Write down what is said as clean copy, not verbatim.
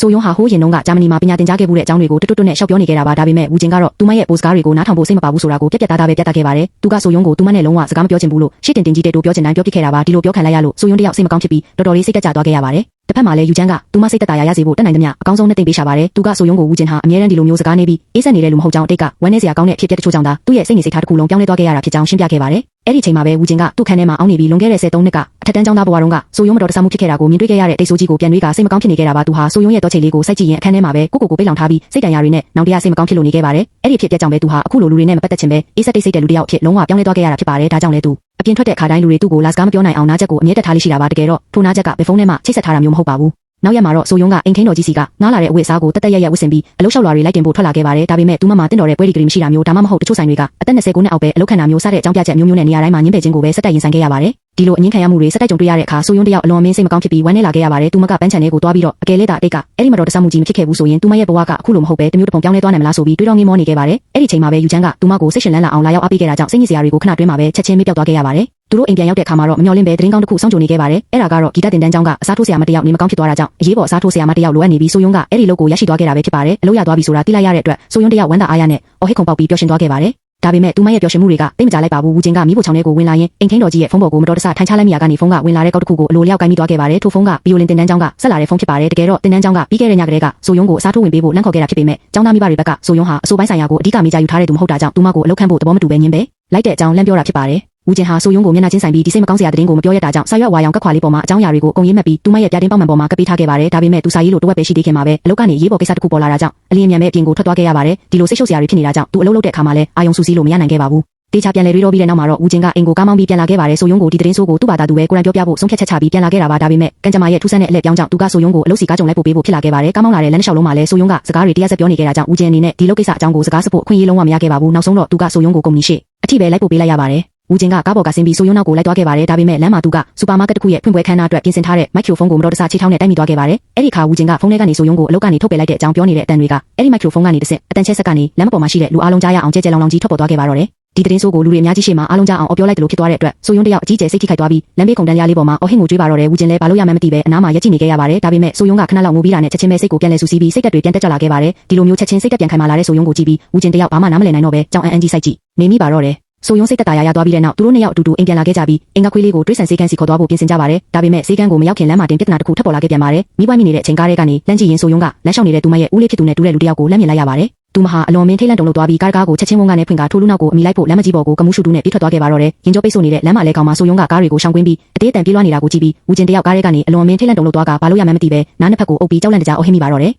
ဆိုယုံဟာဟိုးရင်တုန်းကဂျာမနီမှာပညာသင်ကြားခဲ့မှုတဲ့အကြောင်းတွေကိုတွတ်တွတ်နဲ့ရှောက်ပြောနေခဲ့တာပါဒါပေမဲ့ဦးကျင်ကတော့သူမရဲ့ပို့စကားတွေကိုနားထောင်ဖို့စိတ်မပါဘူးဆိုတာကိုပြက်ပြက်သားသားပဲပြသခဲ့ပါတယ်သူကဆိုယုံကိုသူမနဲ့လုံးဝစကားမပြောချင်ဘူးလို့ရှစ်တင်တင်ကြီးတဲ့တို့ပြောချင်တိုင်းပြောပြခဲ့တာပါဒီလိုပြောခံလိုက်ရလို့ဆိုယုံတယောက်စိတ်မကောင်းဖြစ်ပြီးတော်တော်လေးစိတ်တက်ကြသွားခဲ့ရပါတယ်တစ်ဖက်မှာလည်းယူချမ်းကသူမစိတ်သက်သာရစေဖို့တက်နိုင်သမျှအကောင်းဆုံးနဲ့တင်ပေးရှာပါတယ်သူကဆိုယုံကိုဦးကျင်ဟာအမြဲတမ်းဒီလိုမျိုးစကားနေပြီးအေးဆက်နေတဲ့လူမဟုတ်ကြောင်းအတိတ်ကဝမ်းနေစရာကောင်းတဲ့အဖြစ်အပျက်တချို့ကြောင့်သာသူ့ရဲ့စိတ်နေစိတ်ထားတစ်ခုလုံးပြောင်းလဲသွားခဲ့ရတာဖြစ်ကြောင်းရှင်းပြခဲ့ပါတယ်အဲ့ဒီချိန်မှာပဲဦးကျင်ကသူ့ခန်းထဲမှာအောင်းနေပြီးလွန်ခဲ့တဲ့73နှစ်ကအထက်တန်းကျောင်းသားဘဝတုန်းကဆိုယုံမတော်တဆမှုဖြစ်ခဲ့တာကိုမြင်တွေ့ခဲ့ရတဲ့တိတ်ဆိုးကြီးကိုပြန်တွေးကစိတ်မကောင်းဖြစ်နေခဲ့တာပါသူဟာဆိုယုံရဲ့တောချိန်လေးကိုစိုက်ကြည့်ရင်အခန်းထဲမှာပဲကိုပိတ်လောင်ထားပြီးစိတ်တန်ရာတွေနဲ့နောင်တရစိတ်မကောင်းဖြစ်လို့နေခဲ့ပါတယ်အဲ့ဒီဖြစ်ပျက်ကြောင့်ပဲသူဟာအခုလိုလူတွေနဲ့မပတ်သက်ခြင်းပဲအေးဆက်တိတ်ဆိတ်တဲ့လူတစ်ယောက်ဖြစ်လုံးဝပြောင်းလဲသွားခဲ့ရတာဖြစ်ပါတယ်ဒါကြောင့်လဲသူအပြင်ထွက်တဲ့ခါတိုင်းလူတွေသူ့ကိုလာစကားမပြောနိုင်အောင်နားချက်ကိုအမြဲတက်ထားလေးရှိတာပါတကယ်တော့ထိုနားချက်ကဘယ်ဖုန်းထဲမှာချိတ်ဆက်ထားတာမျိုးမဟုတ်ပါဘူးနောက်ရက်မှာတော့ဆိုယုံကအိမ်ခင်းတော်ကြီးစီကငားလာတဲ့အဝတ်အစားကိုတက်တက်ရရဝတ်ဆင်ပြီးအလုပ်လျှောက်လွှာတွေလိုက်တင်ဖို့ထွက်လာခဲ့ပါတယ်ဒါပေမဲ့သူမမှာတင့်တော်တဲ့ပွဲဒီဂရီမရှိတာမျိုးဒါမှမဟုတ်တချို့ဆိုင်တွေကအသက်29နှစ်အောက်ပဲအလုပ်ခံတာမျိုးစတဲ့အကြောင်းပြချက်မျိုးနဲ့နေရာတိုင်းမှာညှင်းပယ်ခြင်းကိုပဲစက်တက်ရင်ဆိုင်ခဲ့ရပါတယ်ဒီလိုအငင်းခံရမှုတွေစက်တက်ကြုံတွေ့ရတဲ့အခါဆိုယုံတယောက်အလွန်အမင်းစိတ်မကောင်းဖြစ်ပြီးဝမ်းနည်းလာခဲ့ရပါတယ်သူမကပန်းချန်လေးကိုတွားပြီးတော့အကယ်လေးတာအတိတ်ကအဲ့ဒီမတော်တဆမှုကြီးမဖြစ်ခဲ့ဘူးဆိုရင်သူမရဲ့ဘဝကအခုလိုမဟုတ်ပဲတမျိုးတစ်ပုံပြောင်းလဲသွားနိုင်မလားဆိုပြီးတွေးတော့ငင်းမောနေခဲ့ပါတယ်အဲ့ဒီချိန်မှာပဲယူချမ်းကသူမကိုစိတ်ရှင်လန်းလာအောင်လာရောက်အားပေးခဲ့တာကြောင့်စိတ်ညစ်စရာတွေကိုခဏတွင်းမှာပဲချက်ချင်းမေ့ပြောက်သွားခဲ့ရပါတယ်သူတို့အိမ်ပြန်ရောက်တဲ့အခါမှာတော့မမျှော်လင့်ပဲသတင်းကောင်းတစ်ခုစောင့်ကြိုနေခဲ့ပါတယ်အဲ့ဒါကတော့ဂီတတင်တန်းကျောင်းကအစားထိုးဆရာမတစ်ယောက်နေမကောင်းဖြစ်သွားတာကြောင့်အရေးပေါ်အစားထိုးဆရာမတစ်ယောက်လိုအပ်နေပြီးဆိုယုံကအဲ့ဒီလုပ်ကိုရရှိသွားခဲ့တာပဲဖြစ်ပါတယ်အလုပ်ရသွားပြီဆိုတာသိလိုက်ရတဲ့အတွက်ဆိုယုံတယောက်ဝမ်းသာအားရနဲ့အော်ဟစ်ခုန်ပေါက်ပြီးပျော်ရွှင်သွားခဲ့ပါတယ်ဒါပေမဲ့သူမရဲ့ပျော်ရွှင်မှုတွေကတိတ်မကြလိုက်ပါဘူးဦးကျင်ကမိဖို့ချောင်းထဲကိုဝင်လာရင်အိမ်ခင်းတော်ကြီးရဲ့ဖုန်းပေါ်ကိုမတော်တဆထိုင်ချလိုက်မိရာကနေဖုန်းကဝင်လာတဲ့ကောက်တစ်ခုကိုအလိုလျောက်ကိုင်းမိသွားခဲ့ပါတယ်ထိုဖုန်းကဗီယိုလင်တင်တန်းကျောင်းကဆက်လာတဲ့ဖုန်းဖြစ်ပါတယ်တကယ်တော့တင်တန်းကျောင်းကပြီးခဲ့တဲ့ညကတည်းကဆိုယုံကိုအစားထိုးဝင်ပေးဖို့လန့်ခေါ်ခဲ့တာဖြစ်ပေမဲ့ကျောင်းသားမိဘတွေဘက်ကဆိုယုံဟာအဆိုပိုင်းဆိုင်ရာကိုအဓိကမေးကြယူထားတဲ့သူမဟုတ်တာကြောင့်သူမကိုအလုပ်ခန့်ဖို့သဘောမတူပဲညင်းပဲလိုက်တဲ့အကြောင်းလန့်ပြောတာဖြစ်ပါတယ်ဦးကျင်ဟာဆိုယုံကိုမျက်နှာချင်းဆိုင်ပြီးဒီစိတ်မကောင်းစရာသတင်းကိုမပြောရတာကြောင့်စာရွက်ဝါရောင်ကက်ခွာလေးပေါ်မှာအကြောင်းအရာတွေကိုအကုန်ရေးမှတ်ပြီးသူမရဲ့ပြတင်းပေါက်မှန်ပေါ်မှာကပ်ပေးထားခဲ့ပါတယ်ဒါပေမဲ့သူစာရေးလို့တဝက်ပဲရှိသေးခင်မှာပဲအလုပ်ကနေရေးပေါ်ကိစ္စတစ်ခုပေါ်လာတာကြောင့်အလင်းမြန်မဲ့အပြင်ကိုထွက်သွားခဲ့ရပါတယ်ဒီလိုစိတ်ရှုပ်စရာတွေဖြစ်နေတာကြောင့်သူအလုပ်လုပ်တဲ့အခါမှာလည်းအာယုံစူးစီးလို့မရနိုင်ခဲ့ပါဘူးတေချာပြန်လဲတွေးတော့ပြီးတဲ့နောက်မှာတော့ဦးကျင်ကအိမ်ကိုကားမောင်းပြီးပြန်လာခဲ့ပါတယ်ဆိုယုံကိုဒီသတင်းဆိုးကိုသူ့ဘာသာသူပဲကိုယ်တိုင်ပြောပြဖို့ဆုံးဖြတ်ချက်ချပြီးပြန်လာခဲ့တာပါဒါပေမဲ့ကံကြမ္မာရဲ့ထူးဆန်းတဲ့အလှည့်ပြောင်းကြောင့်သူကဆိုယုံကိုအလုပ်စီကားကြုံလိုက်ပို့ပေးဖို့ဖြစ်လာခဲ့ပါတယ်ကားမောင်းလာတဲ့လမ်းတစ်လျှောက်လုံးမှာလည်းဆိုယုံကစကားတွေတရားစက်ပြောနေခဲ့တာကြောင့်ဦးကျင်အနေနဲ့ဒီလုပ်ကိစ္စအကြောင်းကိုစကားစဖို့အခွင့်အရေးလုံးဝမရခဲ့ပါဘူးနောက်ဆုံးတော့သူကဆိုယုံကိုကုမ္ပဏီရှိအထိပဲလိုက်ပို့ပေးလိုက်ရပါတယ်ဦးကျင်ကကားပေါ်ကဆင်းပြီးဆိုယုံနောက်ကိုလိုက်သွားခဲ့ပါတယ်ဒါပေမဲ့လမ်းမှာသူကစူပါမားကတ်တစ်ခုရဲ့ဖွင့်ပွဲခန်းနာအတွက်ပြင်ဆင်ထားတဲ့မိုက်ခရိုဖုန်းကိုမတော်တဆချိထောင်းနဲ့တိုက်မိသွားခဲ့ပါတယ်အဲ့ဒီခါဦးကျင်ကဖုန်းထဲကနေဆိုယုံကိုအလုပ်ကနေထုတ်ပယ်လိုက်တဲ့အကြောင်းပြောနေတဲ့အတန်တွေကအဲ့ဒီမိုက်ခရိုဖုန်းကနေတစ်ဆင့်အတန်ချက်ဆက်ကနေလမ်းပေါ်မှာရှိတဲ့လူအားလုံးကြားရအောင်ကြဲကြဲလောင်လောင်ကြီးထွက်ပေါ်သွားခဲ့ပါတော့တယ်ဒီသတင်းဆိုးကိုလူတွေအများကြီးရှေ့မှာအားလုံးကြားအောင်ပြောလိုက်တယ်လို့ဖြစ်သွားတဲ့အတွက်ဆိုယုံတယောက်အကြီးကျယ်စိတ်ထိခိုက်သွားပြီးလမ်းဘေးကုန်တန်းရားလေးပေါ်မှာအော်ဟစ်ငိုကြွေးပါတော့တယ်ဦးကျင်လည်းဘာလို့ရမှန်းမသိပဲအနားမှာရက်ကြည့်နေခဲ့ရပါတယ်ဒါပေမဲ့ဆိုယုံကခဏလောက်ငိုပြီးတာနဲ့ချက်ချင်းပဲစိတ်ကိုပြန်လဲဆူဆီးပြီးစိတ်သက်တွေပြန်တက်ကြလာခဲ့ပါတယ်ဒီလိုမျိုးချက်ချင်းစိတ်သက်ပြန်ခိုင်မာလာတဲ့ဆိုယုံကိုကြည့်ပြီးဦးကျင်တယောက်ဘာမှနားမလည်နိုင်တော့ပဲကြောင်အန်ကြီးစိုက်ကြည့်နေမိပါတော့တယ်ဆိုယုံစိတ်သက်သာရသွားပြီးတဲ့နောက်သူတို့နှစ်ယောက်အတူတူအိမ်ပြန်လာခဲ့ကြပြီးအင်္ဂါခွေးလေးကိုတွေးဆန်စေးကန်းစီခေါ်သွားဖို့ပြင်ဆင်ကြပါတယ်ဒါပေမဲ့စေးကန်းကိုမရောက်ခင်လမ်းမှာတင်ပြဿနာတစ်ခုထပ်ပေါ်လာခဲ့ပြန်ပါတယ်မိပွိုင်းမိနေတဲ့အချိန်ကားထဲကနေလမ်းကြည့်ရင်ဆိုယုံကလမ်းလျှောက်နေတဲ့သူမရဲ့ဦးလေးဖြစ်သူနဲ့တူတဲ့လူတစ်ယောက်ကိုလမ်းမြင်လိုက်ရပါတယ်သူမဟာအလွန်မင်းထိတ်လန့်တုန်လှုပ်သွားပြီးကားကိုချက်ချင်းဝန်းကနေဖွင့်ကာထိုးလူနောက်ကိုအမိလိုက်ဖို့လမ်းမကြီးပေါ်ကိုကမှုရှုတူနဲ့ပြေးထွက်သွားခဲ့ပါတော့တယ်ရင်ကြောပိတ်ဆို့နေတဲ့လမ်းမလဲကောင်မှာဆိုယုံကကားတွေကိုရှောင်ကွင်းပြီးအသေးအတန်ပြေးလွှားနေတာကိုကြည့်ပြီးဦးကျင်တယောက်ကားထဲကနေအလွန်မင်းထိတ်လန့်တုန်လှုပ်သွားကဘာလို့ရမှန်းမသိပဲနားနှစ်ဖက်ကိုအုပ်ပြီးကြောက်လန့်တကြားအော်ဟစ်မိပါတော့တယ်